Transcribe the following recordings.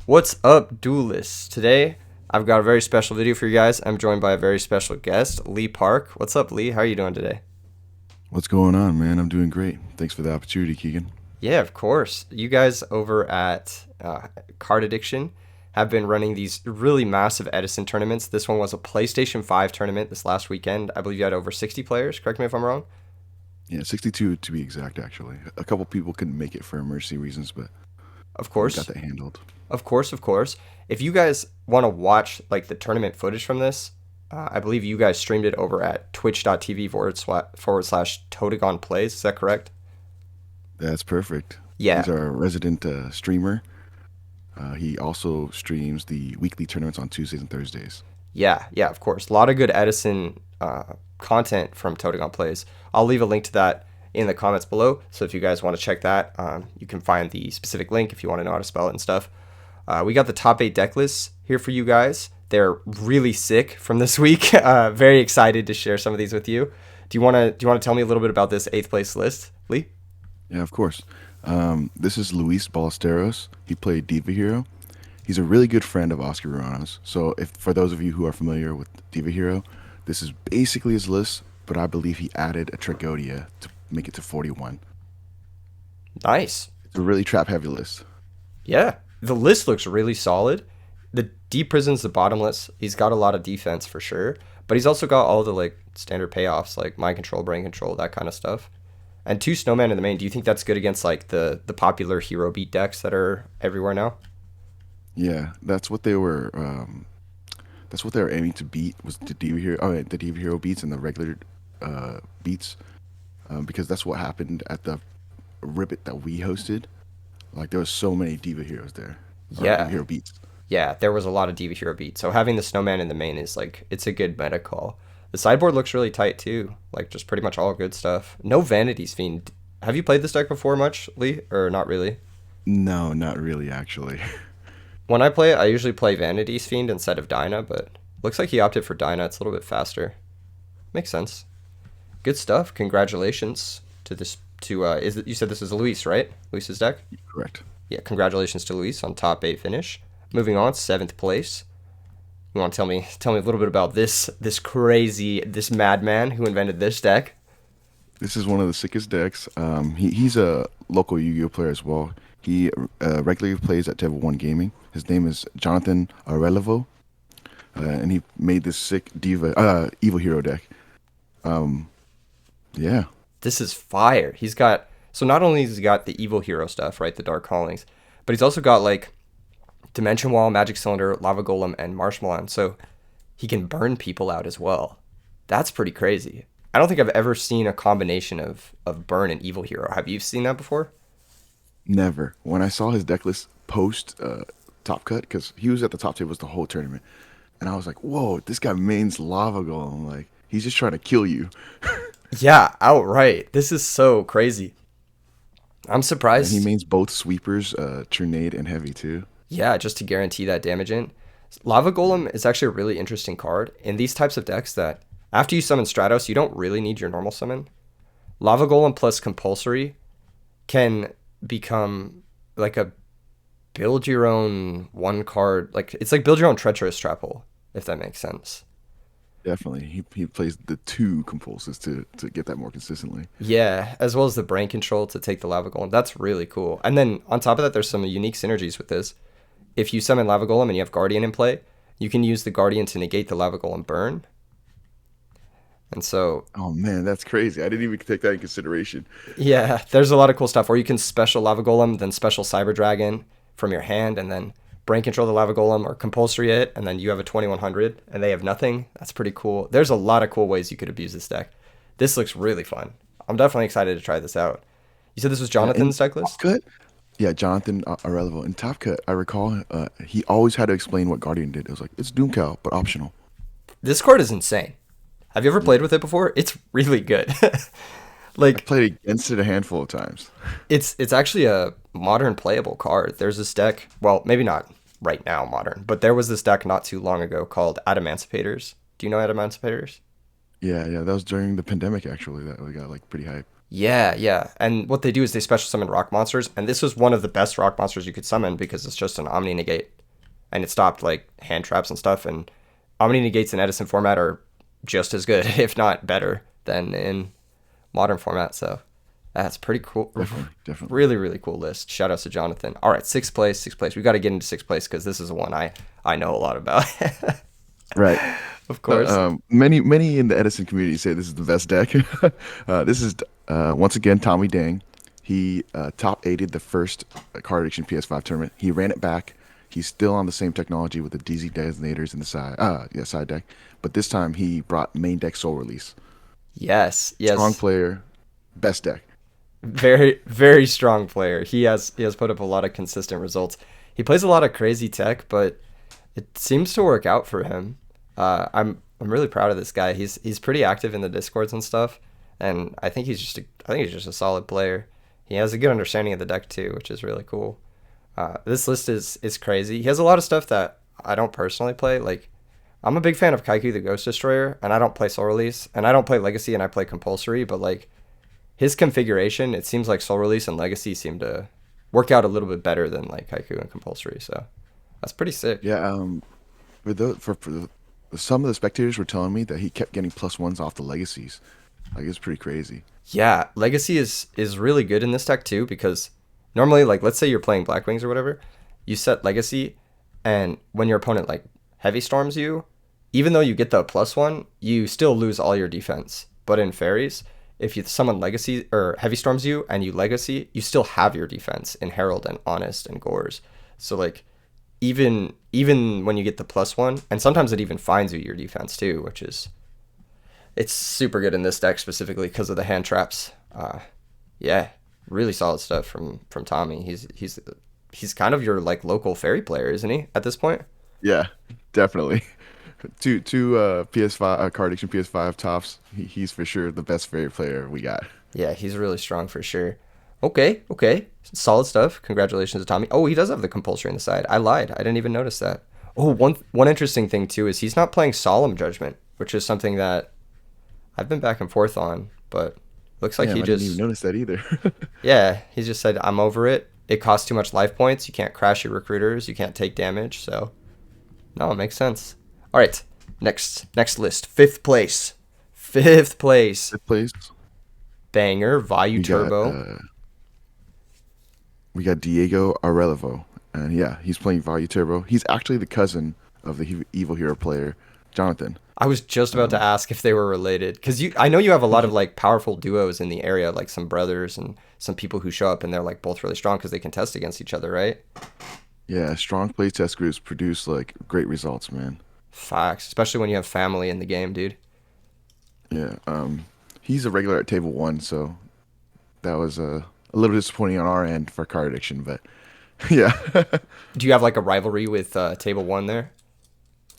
What's up, duelists? Today, I've got a very special video for you guys. I'm joined by a very special guest, Lee Park. What's up, Lee? How are you doing today? What's going on, man? I'm doing great. Thanks for the opportunity, Keegan. Yeah, of course. You guys over at Card Addiction have been running these really massive Edison tournaments. This one was a PlayStation 5 tournament this last weekend. I believe you had over 60 players. Correct me if I'm wrong. Yeah, 62 to be exact, actually. A couple people couldn't make it for emergency reasons, but Of we got course. that handled. Of course, of course. If you guys want to watch like the tournament footage from this, I believe you guys streamed it over at twitch.tv forward slash Totagon Plays. Is that correct? That's perfect. Yeah, He's our resident streamer. He also streams the weekly tournaments on Tuesdays and Thursdays. yeah, of course. A lot of good Edison content from Totagon Plays. I'll leave a link to that in the comments below. So if you guys want to check that, you can find the specific link if you want to know how to spell it and stuff. We got the top 8 deck lists here for you guys. They're really sick from this week. Very excited to share some of these with you. Do you want to tell me a little bit about this 8th place list, Lee? Yeah, of course. This is Luis Ballesteros. He played Diva Hero. He's a really good friend of Oscar Rano's. So, if for those of you who are familiar with Diva Hero, this is basically his list, but I believe he added a Tragodia to make it to 41. Nice. It's a really trap heavy list. Yeah, the list looks really solid. The deep prison's the bottomless. He's got a lot of defense for sure, but he's also got all the like standard payoffs like mind control, brain control, that kind of stuff. And 2 snowman in the main. Do you think that's good against like the popular hero beat decks that are everywhere now? Yeah, that's what they were aiming to beat was the Diva Hero. Oh, yeah, the Diva Hero beats and the regular beats, because that's what happened at the Ribbit that we hosted. Like there was so many Diva Heroes there, or Diva Yeah, Hero beats. yeah. There was a lot of Diva hero beat, so having the snowman in the main is like it's a good meta call. The sideboard looks really tight too. Like just pretty much all good stuff. No vanities fiend. Have you played this deck before much, Lee, or not really? No, not really, actually. When I play it, I usually play Vanity's Fiend instead of Dyna, but looks like he opted for Dyna. It's a little bit faster. Makes sense. Good stuff. Congratulations to this. You said this is Luis, right? Luis's deck. Correct. Yeah. Congratulations to Luis on top 8 finish. Moving on, 7th place. You want to tell me a little bit about this madman who invented this deck? This is one of the sickest decks. He's a local Yu-Gi-Oh player as well. He regularly plays at Table One Gaming. His name is Jonathan Arelevo, and he made this sick Diva Evil Hero deck. Um, yeah, This is fire. He's got so not only has he got the evil hero stuff, right, the dark callings, but he's also got like Dimension Wall, Magic Cylinder, Lava Golem, and Marshmallow. So he can burn people out as well. That's pretty crazy. I don't think I've ever seen a combination of burn and evil hero. Have you seen that before? never. When I saw his deck list post Top Cut, because he was at the top tables the whole tournament, and I was like, "Whoa, this guy mains Lava Golem. Like he's just trying to kill you." Yeah, outright. This is so crazy. I'm And he surprised. mains both sweepers, Trinade and Heavy too. Yeah, just to guarantee that damage in. Lava Golem is actually a really interesting card in these types of decks that after you summon Stratos, you don't really need your normal summon. Lava Golem plus compulsory can become like a build your own one card, like it's like build your own treacherous trap hole, if that makes sense. Definitely, he plays the two compulses to get that more consistently. Yeah, as well as the brain control to take the lava golem. That's really cool. And then on top of that, there's some unique synergies with this. If you summon lava golem and you have guardian in play, you can use the guardian to negate the lava golem burn. And so, Oh man, that's crazy. I didn't even take that in consideration. yeah, there's a lot of cool stuff. Or you can special lava golem, then special cyber dragon from your hand, and then brain control the lava golem or compulsory it, and then you have a 2100 and they have nothing. That's pretty cool. There's a lot of cool ways you could abuse this deck. This looks really fun. I'm definitely excited to try this out. You said this was Yeah, in Jonathan's deck Top list? Cut, yeah, Jonathan Arelevo. In Top Cut, I recall he always had to explain what Guardian did. It was like it's Doomcow, but optional. This card is insane. Have you ever played Yeah, with it before? It's really good. I Like played against it a handful of times. it's actually a modern playable card. There's this deck, well, maybe not right now modern, but there was this deck not too long ago called Adamanticators. Do you know Adamanticators? Yeah, yeah, that was during the pandemic actually that we got like pretty hype. Yeah, yeah. And what they do is they special summon rock monsters, and this was one of the best rock monsters you could summon because it's just an Omni Negate, and it stopped like hand traps and stuff. And Omni Negates in Edison format are just as good, if not better, than in modern format. So that's pretty cool. Definitely, definitely. Really, really cool list. Shout outs to Jonathan. All right, sixth place, sixth place. We got to get into sixth place because this is the one I know a lot about. Right. Of course. Many in the Edison community say this is the best deck. This is once again Tommy Dang. He top aided the first card addiction PS5 tournament. He ran it back. He's still on the same technology with the DZ designators in the side deck, but this time he brought main deck soul release. Yes, Strong yes. player, best deck. Very, very strong player. He has put up a lot of consistent results. He plays a lot of crazy tech, but it seems to work out for him. I'm really proud of this guy. He's pretty active in the discords and stuff, and I think he's just a solid player. He has a good understanding of the deck too, which is really cool. This list is crazy. He has a lot of stuff that I don't personally play. Like I'm a big fan of Kaiku the Ghost Destroyer, and I don't play Soul Release, and I don't play Legacy, and I play Compulsory. But like his configuration, it seems like Soul Release and Legacy seem to work out a little bit better than like Kaiku and Compulsory. So that's pretty sick. Yeah. For some of the spectators were telling me that he kept getting plus ones off the legacies. Like it's pretty crazy. Yeah, Legacy is really good in this deck too because normally like let's say you're playing Black Wings or whatever, you set Legacy and when your opponent like heavy storms you, even though you get the plus one, you still lose all your defense. But in fairies, if you summon Legacy or heavy storms you and you Legacy, you still have your defense in Herald and Honest and Gores. So like even when you get the plus one, and sometimes it even finds you your defense too, which is it's super good in this deck specifically because of the hand traps. Yeah, really solid stuff from Tommy. He's kind of your like local fairy player, isn't he? At this point. Yeah, definitely. Two PS5 card addiction PS5 tops. He's for sure the best fairy player we got. Yeah, he's really strong for sure. Okay, okay, solid stuff. Congratulations to Tommy. Oh, he does have the compulsory on the side. I lied. I didn't even notice that. Oh, one interesting thing too is he's not playing Solemn Judgment, which is something that I've been back and forth on, but looks like he Damn, I didn't even just notice that either. yeah, he just said I'm over it. It costs too much life points. You can't crash your recruiters. You can't take damage. So no, it makes sense. All right, next list. Fifth place. Fifth place. Fifth place, Banger. Vayu we got Turbo. Diego Arelivo, and yeah, he's playing Value Turbo. He's actually the cousin of the evil hero player, Jonathan. I was just about to Um, ask if they were related because I know you have a lot of like powerful duos in the area, like some brothers and some people who show up and they're like both really strong because they can test against each other, right? yeah, strong playtest groups produce like great results, man. Facts, especially when you have family in the game, dude. Yeah, he's a regular at table one, so that was a little disappointing on our end for card addiction, but yeah. Do you have like a rivalry with Table One there?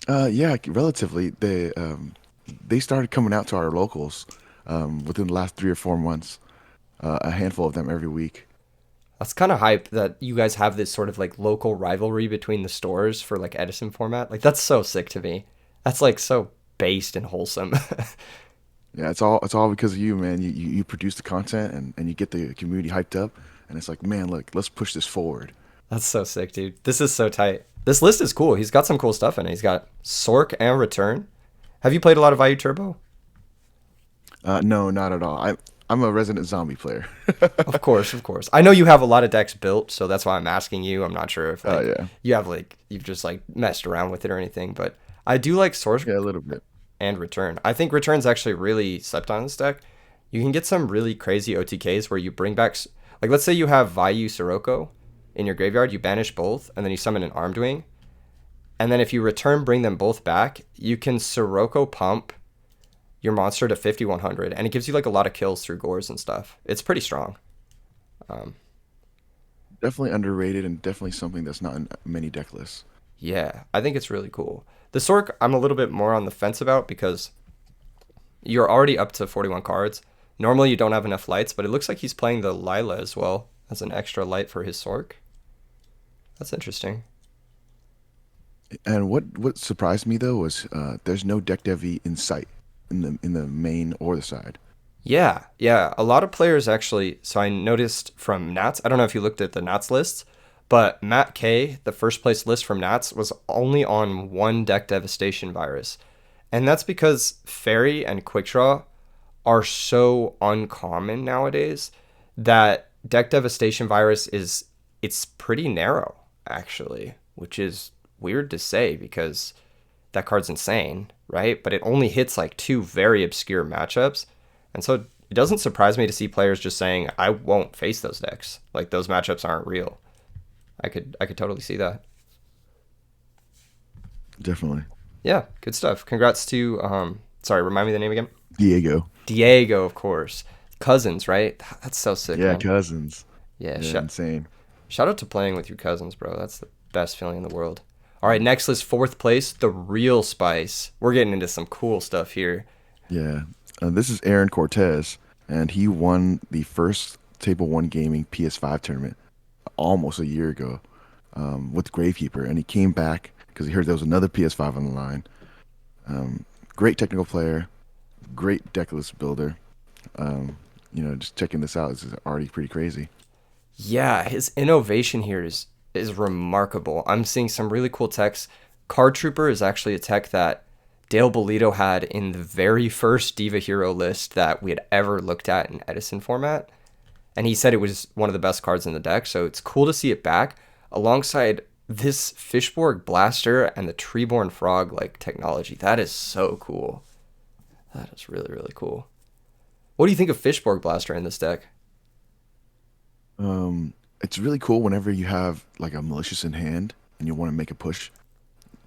Yeah, relatively. They started coming out to our locals within the last 3 or 4 months. A handful of them every week. That's kind of hype that you guys have this sort of like local rivalry between the stores for like Edison format. Like that's so sick to me. That's like so based and wholesome. Yeah, it's all because of you, man. You produce the content and you get the community hyped up, and it's like, man, look, let's push this forward. That's so sick, dude. This is so tight. This list is cool. He's got some cool stuff in it. He's got Sork and Return. Have you played a lot of IU Turbo? No, not at all. I'm a resident zombie player. Of course, of course. I know you have a lot of decks built, so that's why I'm asking you. I'm not sure if Oh like yeah, you've just like messed around with it or anything, but I do like Sork yeah, a little bit. and Return. I think Return's actually really slept on this deck. You can get some really crazy OTKs where you bring back, like, let's say you have Vayu Sirocco in your graveyard, you banish both, and then you summon an Armed Wing. And then if you return, bring them both back, you can Sirocco pump your monster to 5100, and it gives you like a lot of kills through Gores and stuff. It's pretty strong. Um, Definitely underrated and definitely something that's not in many deck lists. yeah, I think it's really cool. The Sork, I'm a little bit more on the fence about because you're already up to 41 cards. Normally you don't have enough lights, but it looks like he's playing the Lila as well as an extra light for his Sork. That's interesting. And what surprised me though was there's no deck dev in sight in the main or the side. Yeah, yeah. A lot of players actually. So I noticed from Nats. I don't know if you looked at the Nats lists, but Matt K, the first place list from Nats, was only on one deck devastation virus, and that's because Fairy and Quickdraw are so uncommon nowadays that deck devastation virus is it's pretty narrow actually, which is weird to say because that card's insane, right? But it only hits like two very obscure matchups. And so it doesn't surprise me to see players just saying, I won't face those decks. Like those matchups aren't real. I could totally see that. Definitely. Yeah, good stuff. Congrats to sorry, remind me the name again. Diego. Diego, of course. Cousins, right? That's so sick, Yeah, man. cousins. Yeah, Yeah, insane. shout out to playing with your cousins, bro. That's the best feeling in the world. All right, next list, fourth place, the real Spice. We're getting into some cool stuff here. Yeah. This is Aaron Cortez, and he won the first Table One Gaming PS5 tournament almost a year ago with Gravekeeper, and he came back because he heard there was another PS5 on the line. Great technical player, great decklist builder. Just checking this out is already pretty crazy. Yeah, his innovation here is remarkable. I'm seeing some really cool techs. Card Trooper is actually a tech that Dale Bolito had in the very first Diva Hero list that we had ever looked at in Edison format. And he said it was one of the best cards in the deck, so it's cool to see it back alongside this Fishborg Blaster and the Treeborn Frog like technology. That is so cool. That is really, really cool. What do you think of Fishborg Blaster in this deck? It's really cool whenever you have like a malicious in hand and you want to make a push.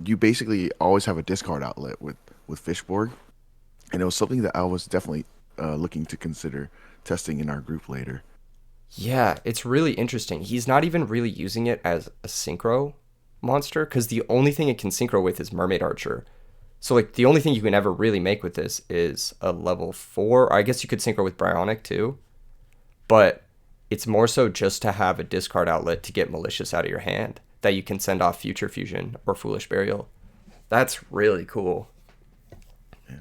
You basically always have a discard outlet with Fishborg, and it was something that I was definitely looking to consider testing in our group later. Yeah, it's really interesting. He's not even really using it as a synchro monster because the only thing it can synchro with is Mermaid Archer. So like the only thing you can ever really make with this is a level 4. I guess you could synchro with Bryonic too, but it's more so just to have a discard outlet to get Malicious out of your hand that you can send off Future Fusion or Foolish Burial. That's really cool. Yeah.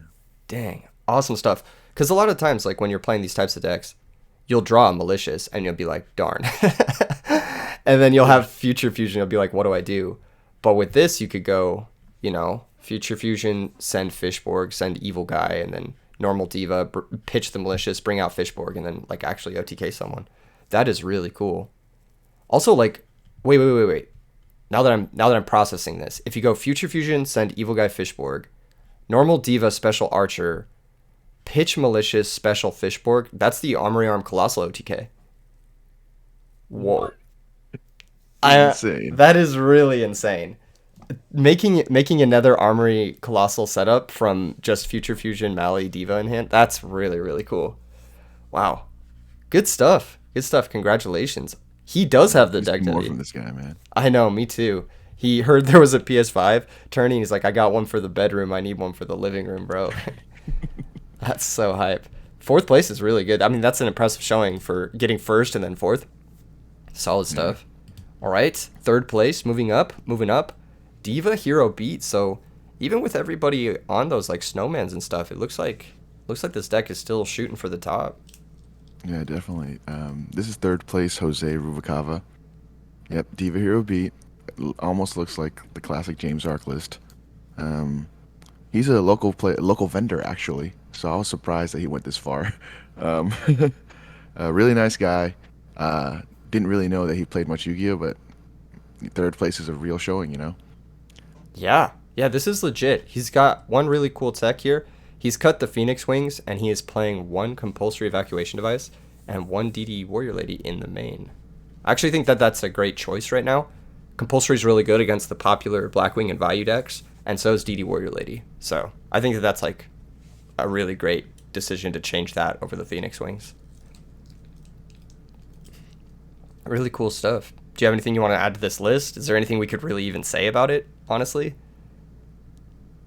Dang, awesome stuff. Because a lot of times, like when you're playing these types of decks, you'll draw a Malicious and you'll be like, darn. And then you'll have Future Fusion. You'll be like, what do I do? But with this, you could go, Future Fusion, send Fishborg, send Evil Guy, and then normal Diva, pitch the Malicious, bring out Fishborg, and then like actually OTK someone. That is really cool. Also, like, wait. Now that I'm processing this, if you go Future Fusion, send Evil Guy Fishborg, normal Diva, special Archer, pitch Malicious, special Fishborg, that's the Armory Arm Colossal OTK. Whoa. Insane. That is really insane. Making another Armory Colossal setup from just Future Fusion, Mali, Diva in hand, that's really, really cool. Wow. Good stuff. Good stuff. Congratulations. He does have the deck More W. from this guy, man. I know, me too. He heard there was a PS5 turning. He's like, I got one for the bedroom. I need one for the living room, bro. That's so hype. Fourth place is really good. I mean, that's an impressive showing for getting first and then fourth. Solid stuff. All right, third place, moving up. Diva Hero beat. So even with everybody on those like snowmans and stuff, it looks like this deck is still shooting for the top. Yeah, definitely. This is third place, Jose Rubalcava. Yep, Diva Hero beat. Almost looks like the classic James Arc list. He's a local vendor actually, so I was surprised that he went this far. Um, a really nice guy. Didn't really know that he played much Yu-Gi-Oh, but third place is a real showing. Yeah, this is legit. He's got one really cool tech here. He's cut the Phoenix Wings, and he is playing one compulsory evacuation device and one DD Warrior Lady in the main. I actually think that that's a great choice right now. Compulsory is really good against the popular Blackwing and Value decks, and so is DD Warrior Lady. So I think that that's like a really great decision to change that over the Phoenix Wings. Really cool stuff. Do you have anything you want to add to this list? Is there anything we could really even say about it, honestly?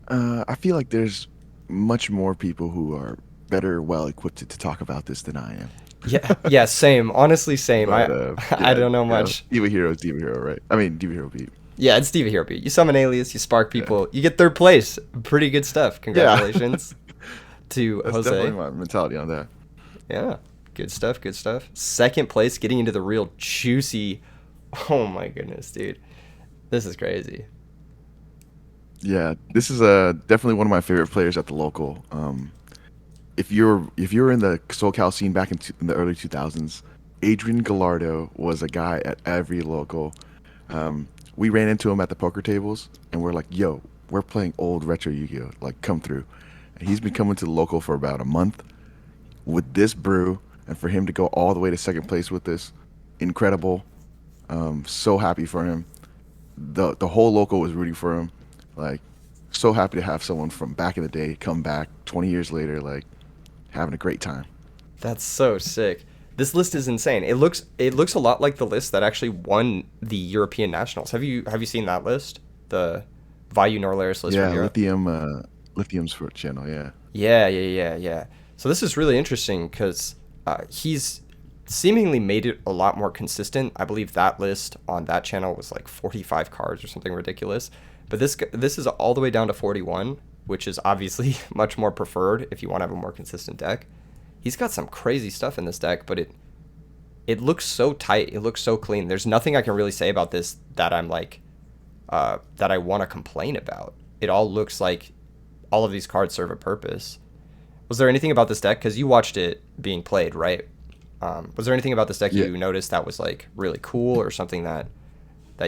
I feel like there's much more people who are better well equipped to talk about this than I am. Yeah, same. Honestly, same. But I yeah, don't know much. Diva Hero is Diva Hero, right? I mean, Diva Hero beat. Yeah, it's Diva Hero beat. You summon alias, you spark people, you get third place. Pretty good stuff. Congratulations to That's Jose. definitely my mentality on that. Yeah, good stuff. Good stuff. Second place, getting into the real juicy. Oh my goodness, dude, this is crazy. Yeah, this is definitely one of my favorite players at the local. If you're in the SoCal scene back in the early 2000s, Adrian Gallardo was a guy at every local. We ran into him at the poker tables, and we're like, "Yo, we're playing old retro Yu-Gi-Oh! Like, come through." And he's been coming to the local for about a month with this brew, and for him to go all the way to second place with this, incredible. So happy for him. The whole local was rooting for him. Like, so happy to have someone from back in the day come back 20 years later, like having a great time. That's so sick. This list is insane. It looks a lot like the list that actually won the European Nationals. Have you seen that list? The Vayu Norlaris list from Yeah, Europe? lithium's for channel. Yeah, Yeah. So this is really interesting because he's seemingly made it a lot more consistent. I believe that list on that channel was like 45 cards or something ridiculous. But this is all the way down to 41, which is obviously much more preferred if you want to have a more consistent deck. He's got some crazy stuff in this deck, but it looks so tight. It looks so clean. There's nothing I can really say about this that I'm like that I want to complain about. It all looks like all of these cards serve a purpose. Was there anything about this deck? Because you watched it being played, right? Was there anything about this deck yeah. you noticed that was like really cool or something that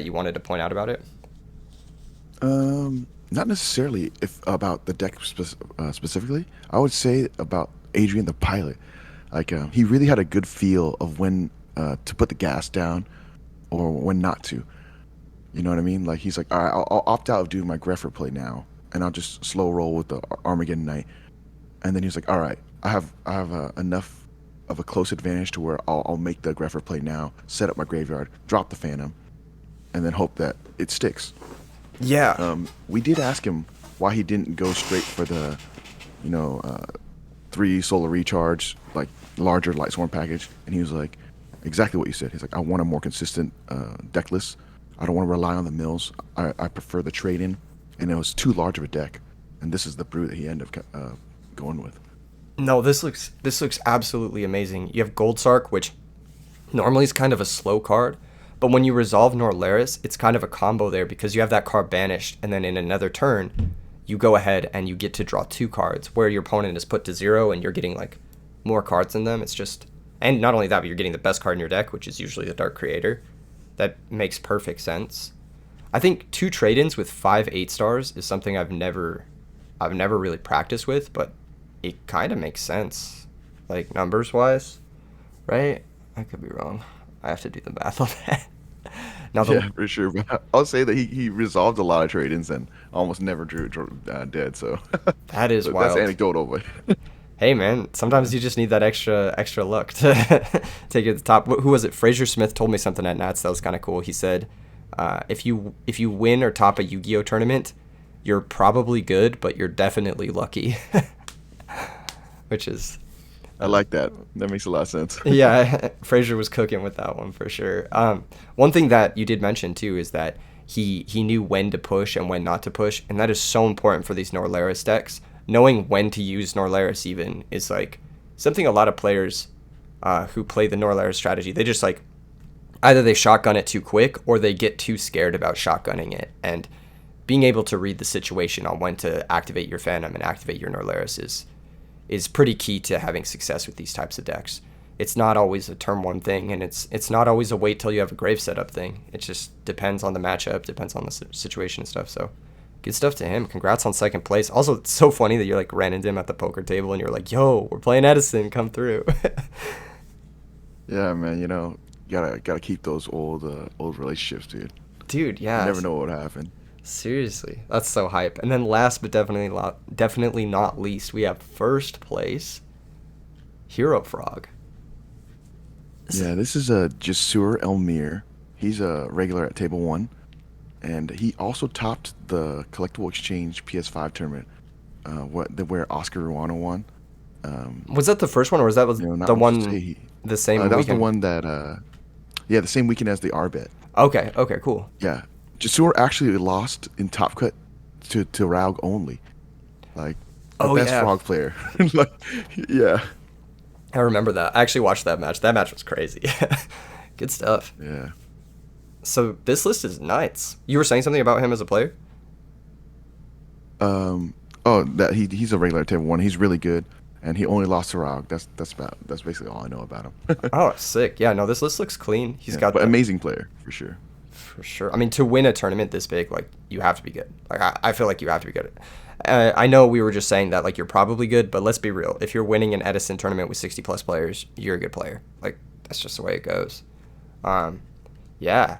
you wanted to point out about it? Not necessarily if about the deck specifically. I would say about Adrian the pilot. Like, he really had a good feel of when to put the gas down or when not to. You know what I mean? Like, he's like, all right, I'll opt out of doing my Greffer play now, and I'll just slow roll with the Armageddon Knight. And then he was like, all right, I have enough of a close advantage to where I'll make the Greffer play now, set up my graveyard, drop the Phantom, and then hope that it sticks. Yeah. We did ask him why he didn't go straight for the, you know, 3 solar recharge, like larger Light Swarm package, and he was like, exactly what you said. He's like, I want a more consistent deck list. I don't want to rely on the mills. I prefer the trade in, and it was too large of a deck, and this is the brew that he ended up going with. No, this looks absolutely amazing. You have Gold Sark, which normally is kind of a slow card, but when you resolve Norlaris, it's kind of a combo there because you have that card banished, and then in another turn, you go ahead and you get to draw 2 cards, where your opponent is put to 0 and you're getting like more cards than them. It's just, and not only that, but you're getting the best card in your deck, which is usually the Dark Creator. That makes perfect sense. I think 2 trade-ins with 5 8 stars is something I've never really practiced with, but it kind of makes sense, like numbers wise, right? I could be wrong. I have to do the math on that. Now the Yeah, for sure. But I'll say that he resolved a lot of trade-ins and almost never drew dead. So that is that's wild. anecdotal, but Hey man, sometimes you just need that extra luck to take it to the top. Who was it? Fraser Smith told me something at Nats that was kind of cool. He said, if you win or top a Yu-Gi-Oh tournament, you're probably good, but you're definitely lucky. Which is I like that. That makes a lot of sense. yeah, Fraser was cooking with that one for sure. One thing that you did mention too is that he knew when to push and when not to push, and that is so important for these Norlaris decks. Knowing when to use Norlaris even is like something a lot of players who play the Norlaris strategy, they just like either they shotgun it too quick or they get too scared about shotgunning it. And being able to read the situation on when to activate your Phantom and activate your Norlaris is pretty key to having success with these types of decks. It's not always a turn 1 thing, and it's not always a wait till you have a grave setup thing. It just depends on the matchup, depends on the situation and stuff. So good stuff to him. Congrats on second place. Also, it's so funny that you're like ran into him at the poker table and you're like, "Yo, we're playing Edison. Come through." Yeah, man. Gotta keep those old relationships, dude. Dude, You yeah. never know what would happen. Seriously, that's so hype. And then last but definitely not least, we have first place, Hero Frog. Yeah, this is a Jasur Elmir. He's a regular at table 1, and he also topped the Collectible Exchange PS5 tournament. Where Oscar Ruano won. Was that the first one, or was that was Not the much to say. one the same That was the weekend? one that, yeah, the same weekend as the Arbet. Okay, cool. Yeah, Jasur actually lost in Top Cut to Raug only, like the Oh best yeah, frog player. Like, yeah, I remember that. I actually watched that match. That match was crazy. Good stuff. Yeah. So this list is nuts. You were saying something about him as a player? Oh, that he's a regular table one. He's really good, and he only lost to Rog. That's basically all I know about him. Oh, sick. Yeah, no, this list looks clean. He's Yeah, got but the amazing player for sure. for sure. I mean, to win a tournament this big, like you have to be good. Like I feel like you have to be good. I know we were just saying that like you're probably good, but let's be real. If you're winning an Edison tournament with 60 plus players, you're a good player. Like that's just the way it goes. Um, yeah,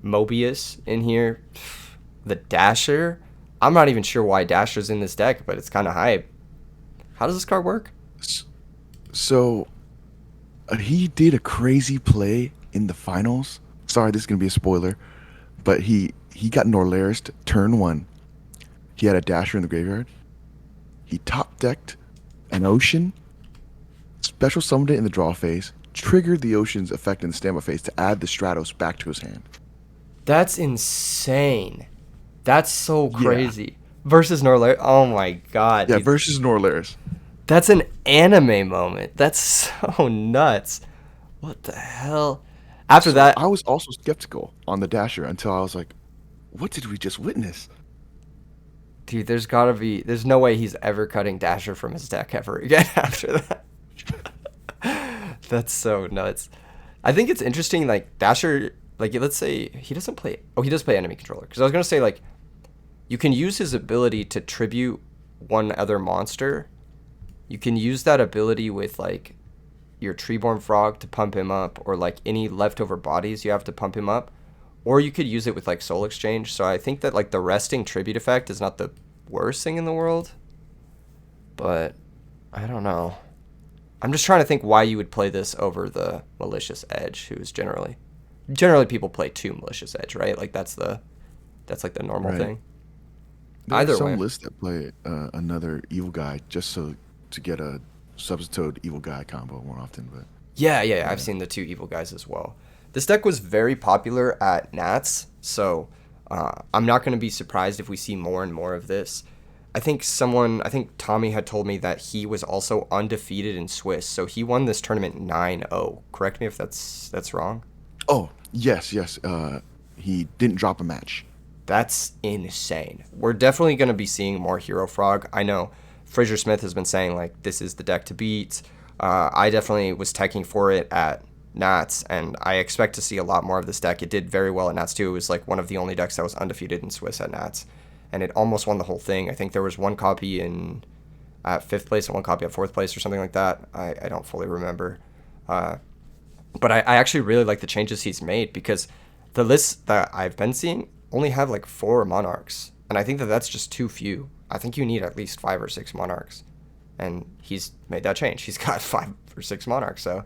Mobius in here, the Dasher. I'm not even sure why Dasher's in this deck, but it's kind of hype. How does this card work? S- So he did a crazy play in the finals. Sorry, this is gonna be a spoiler, but he got Norlaris turn one. He had a Dasher in the graveyard. He top decked an Ocean, special summoned it in the draw phase, triggered the Ocean's effect in the standby phase to add the Stratos back to his hand. That's insane. That's so Yeah. crazy. Versus Norlair. Oh my god, Yeah, dude. versus Norlaris. That's an anime moment. That's so nuts. What the hell? After So that, I was also skeptical on the Dasher until I was like, what did we just witness? dude, there's no way he's ever cutting Dasher from his deck ever again after that. That's so nuts. I think it's interesting, like, Dasher, like, let's say he doesn't play, oh, he does play enemy controller. Because I was going to say, like, you can use his ability to tribute one other monster. You can use that ability with, like, your Treeborn Frog to pump him up, or, like, any leftover bodies you have to pump him up. Or you could use it with, like, Soul Exchange. So I think that, like, the resting tribute effect is not the worst thing in the world. But I don't know. I'm just trying to think why you would play this over the Malicious Edge, who is generally people play two Malicious Edge, right? Like that's like the normal Right. thing. There are Either some way. lists that play another evil guy just so to get a substitute evil guy combo more often, but Yeah, I've yeah. seen the two evil guys as well. This deck was very popular at Nats, so I'm not going to be surprised if we see more and more of this. I think Tommy had told me that he was also undefeated in Swiss, so he won this tournament 9-0. Correct me if that's wrong. Oh, yes, yes. He didn't drop a match. That's insane. We're definitely going to be seeing more Hero Frog. I know Fraser Smith has been saying, like, this is the deck to beat. I definitely was teching for it at Nats, and I expect to see a lot more of this deck. It did very well at Nats, too. It was, like, one of the only decks that was undefeated in Swiss at Nats, and it almost won the whole thing. I think there was one copy in at 5th place and one copy at 4th place or something like that. I don't fully remember. Uh, but I actually really like the changes he's made because the lists that I've been seeing only have like 4 monarchs, and I think that that's just too few. I think you need at least 5 or 6 monarchs, and he's made that change. He's got 5 or 6 monarchs, so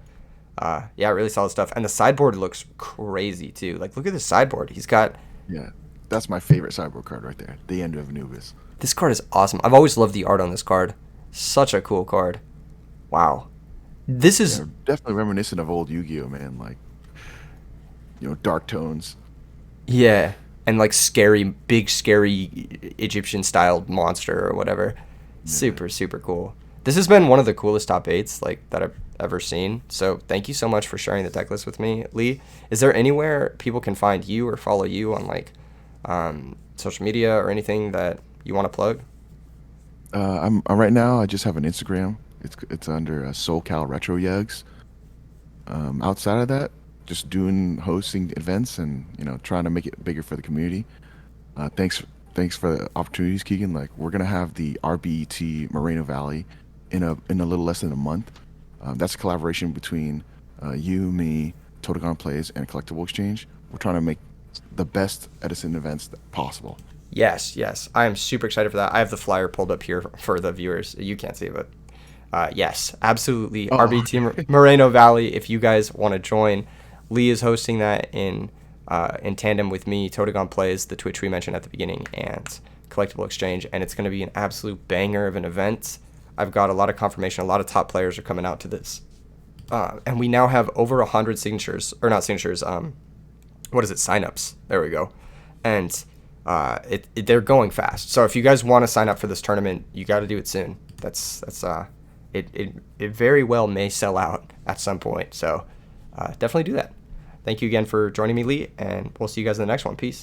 yeah, really solid stuff. And the sideboard looks crazy too. Like look at the sideboard. He's got Yeah, that's my favorite sideboard card right there. The End of Anubis. this card is awesome. I've always loved the art on this card. Such a cool card. Wow. This is Yeah, definitely reminiscent of old Yu-Gi-Oh, man. Like, dark tones. Yeah, and like scary, big, scary Egyptian styled monster or whatever. Yeah. Super, super cool. This has been one of the coolest top eights like that I've ever seen. So thank you so much for sharing the deck list with me, Lee. Is there anywhere people can find you or follow you on like social media or anything that you want to plug? I'm right now. I just have an Instagram. It's under SoulCal Retro Yugs. Outside of that, just doing hosting events and trying to make it bigger for the community. Thanks for the opportunities, Keegan. Like we're gonna have the RBET Moreno Valley in a little less than a month. That's a collaboration between you, me, Totagon Plays, and Collectible Exchange. We're trying to make the best Edison events possible. Yes, yes. I am super excited for that. I have the flyer pulled up here for the viewers. You can't see it, but yes, absolutely. Oh, RBT Moreno Valley. If you guys want to join, Lee is hosting that in tandem with me. Totagon Plays, the Twitch we mentioned at the beginning, and Collectible Exchange, and it's going to be an absolute banger of an event. I've got a lot of confirmation. A lot of top players are coming out to this, and we now have over 100 signatures, or not signatures. What is it? Signups. There we go, and they're going fast. So if you guys want to sign up for this tournament, you got to do it soon. That's it very well may sell out at some point. So definitely do that. Thank you again for joining me, Lee, and we'll see you guys in the next one. Peace.